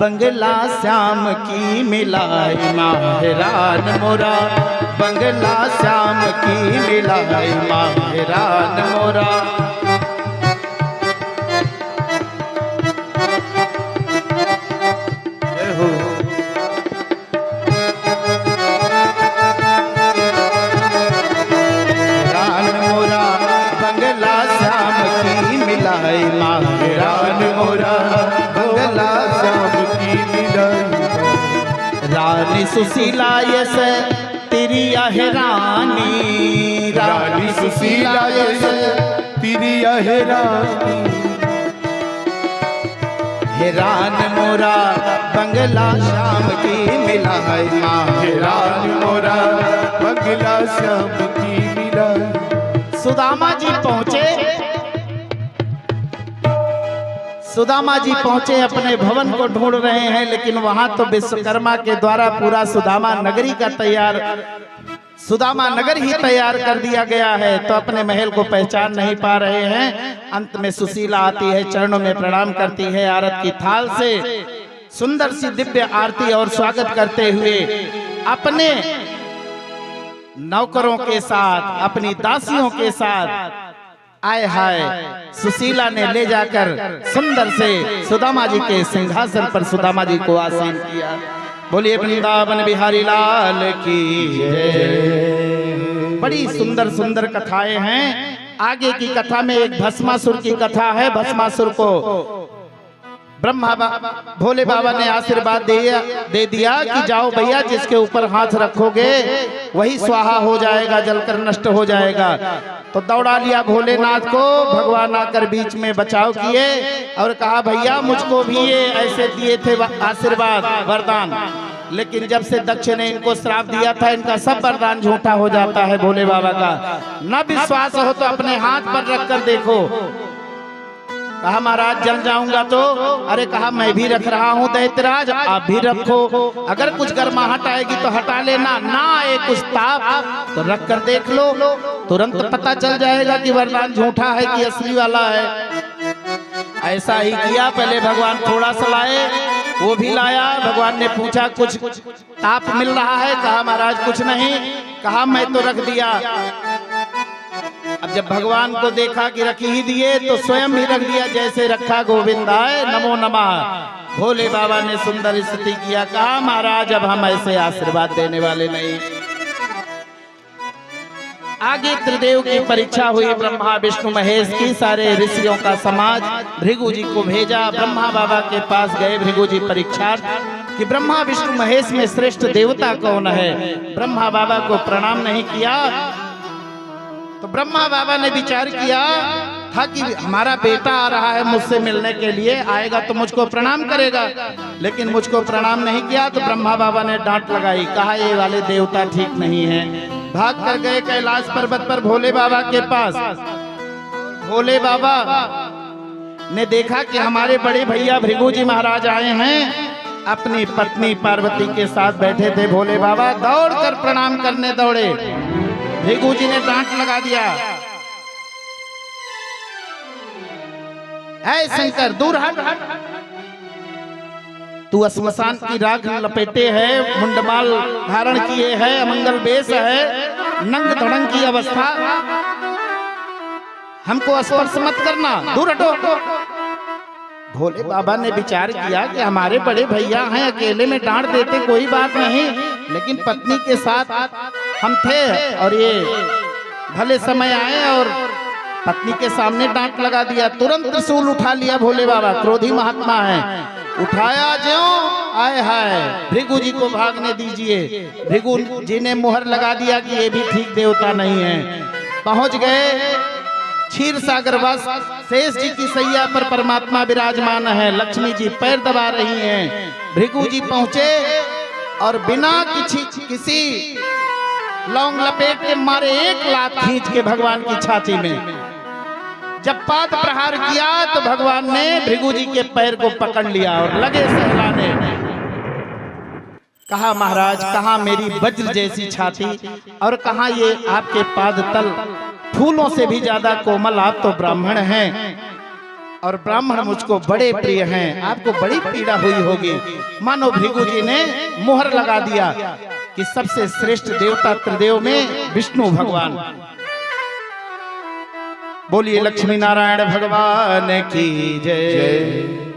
बंगला श्याम की मिलाई माँ, हैरान मोरा बंगला श्याम की मिलाई माँ, हैरान मोरा। जय हो। हैरान मोरा बंगला श्याम की मिलाई माँ, हैरान मोरा बंगला श्याम की मिलाई। रानी सुशीला यस तेरी हैरानी, रानी सुशीला यस तेरी हैरानी। हैरान मोरा बंगला श्याम की मिलाई माँ, हैरान मोरा बंगला श्याम की मिलाई। सुदामा जी पहुंचे, सुदामा जी पहुंचे अपने भवन को ढूंढ रहे हैं, लेकिन वहां तो विश्वकर्मा के द्वारा पूरा सुदामा नगरी का तैयार, सुदामा नगर ही तैयार कर दिया गया है, तो अपने महल को पहचान नहीं पा रहे हैं। अंत में सुशीला आती है, चरणों में प्रणाम करती है, आरत की थाल से सुंदर सी दिव्य आरती और स्वागत करते हुए अपने नौकरों के साथ, अपनी दासियों के साथ आए हाय सुशीला ने ले जाकर सुंदर से सुदामा जी के सिंहासन पर सुदामा जी को आसीन किया। बोलिए वृंदावन बिहारी लाल की जय। बड़ी सुंदर सुंदर कथाएं हैं। आगे की कथा में एक भस्मासुर की कथा है। भस्मासुर को ब्रह्मा भोले बाबा ने आशीर्वाद दे दिया कि जाओ भैया, जिसके ऊपर हाथ रखोगे वही स्वाहा हो जाएगा, जलकर नष्ट हो जाएगा। तो दौड़ा लिया भोलेनाथ को, भगवान आकर बीच में बचाव किए और कहा भैया मुझको भी ये ऐसे दिए थे आशीर्वाद वरदान, लेकिन जब से दक्ष ने इनको श्राप दिया था, इनका सब वरदान झूठा हो जाता है भोले बाबा का। न विश्वास हो तो अपने हाथ पर रख कर देखो। कहा महाराज जल जाऊंगा तो, अरे कहा मैं भी रख रहा हूँ दैत्यराज, आप भी रखो, अगर कुछ गर्माहट आएगी तो हटा लेना, ना आए कुछ ताप तो रख कर देख लो, तुरंत पता चल जाएगा कि वरदान झूठा है कि असली वाला है। ऐसा ही किया। पहले भगवान थोड़ा सा लाए, वो भी लाया। भगवान ने पूछा कुछ ताप मिल रहा है? कहा महाराज कुछ नहीं। कहा मैं तो रख दिया। अब जब भगवान को देखा कि रख ही दिए तो स्वयं ही रख दिया, जैसे रखा गोविंदाय नमो नमः। भोले बाबा ने सुंदर स्तुति किया। कहा महाराज अब हम ऐसे आशीर्वाद देने वाले नहीं। आगे त्रिदेव की परीक्षा हुई, ब्रह्मा विष्णु महेश की, सारे ऋषियों का समाज भृगु जी को भेजा। ब्रह्मा बाबा के पास गए भृगु जी परीक्षार्थ कि ब्रह्मा विष्णु महेश में श्रेष्ठ देवता कौन है। ब्रह्मा बाबा को प्रणाम नहीं किया तो ब्रह्मा बाबा ने विचार किया था कि हमारा बेटा आ रहा है मुझसे मिलने के लिए, आएगा तो मुझको प्रणाम करेगा, लेकिन मुझको प्रणाम नहीं किया। तो ब्रह्मा बाबा ने डांट लगाई, कहा ये वाले देवता ठीक नहीं है। भाग कर गए कैलाश पर्वत पर भोले बाबा के पास। भोले बाबा ने देखा कि हमारे बड़े भैया भृगु जी महाराज आए हैं, अपनी पत्नी पार्वती के साथ बैठे थे। भोले बाबा दौड़ कर प्रणाम करने दौड़े। भृगु जी ने डांट लगा दिया, ऐ शंकर दूर हट, तू श्मशान की राख लपेटे है, मुंडमाल धारण किए है, अमंगल वेश है, नंग धड़ंग की अवस्था, हमको स्पर्श मत करना, दूर हटो। भोले बाबा ने विचार किया कि हमारे बड़े भैया हैं, अकेले में डांट देते कोई बात नहीं, लेकिन पत्नी के साथ हम थे और ये भले समय आए और पत्नी के सामने डांट लगा दिया। तुरंत त्रिशूल उठा लिया भोले बाबा, क्रोधी महात्मा है, उठाया ज्यों आए हाय भृगु जी को भागने दीजिए। भृगु जी ने मुहर लगा दिया कि ये भी ठीक देवता नहीं है। पहुंच गए क्षीर सागर वास शेष जी की सैया पर परमात्मा विराजमान है। लक्ष्मी जी पैर दबा रही हैं। भृगु जी पहुंचे और बिना किसी लौंग लपेट के मारे एक लात खींच के भगवान की छाती में। जब पाद प्रहार किया तो भगवान ने भृगु जी के पैर को पकड़ लिया और लगे सहलाने। कहा महाराज, कहा मेरी वज्र जैसी छाती और कहा ये आपके पाद तल फूलों से भी ज्यादा कोमल। आप तो ब्राह्मण हैं और ब्राह्मण मुझको बड़े प्रिय हैं, आपको बड़ी पीड़ा हुई होगी। मानो भृगु जी ने मुहर लगा दिया कि सबसे श्रेष्ठ देवता त्रिदेव में विष्णु भगवान। बोलिए लक्ष्मी नारायण भगवान की जय।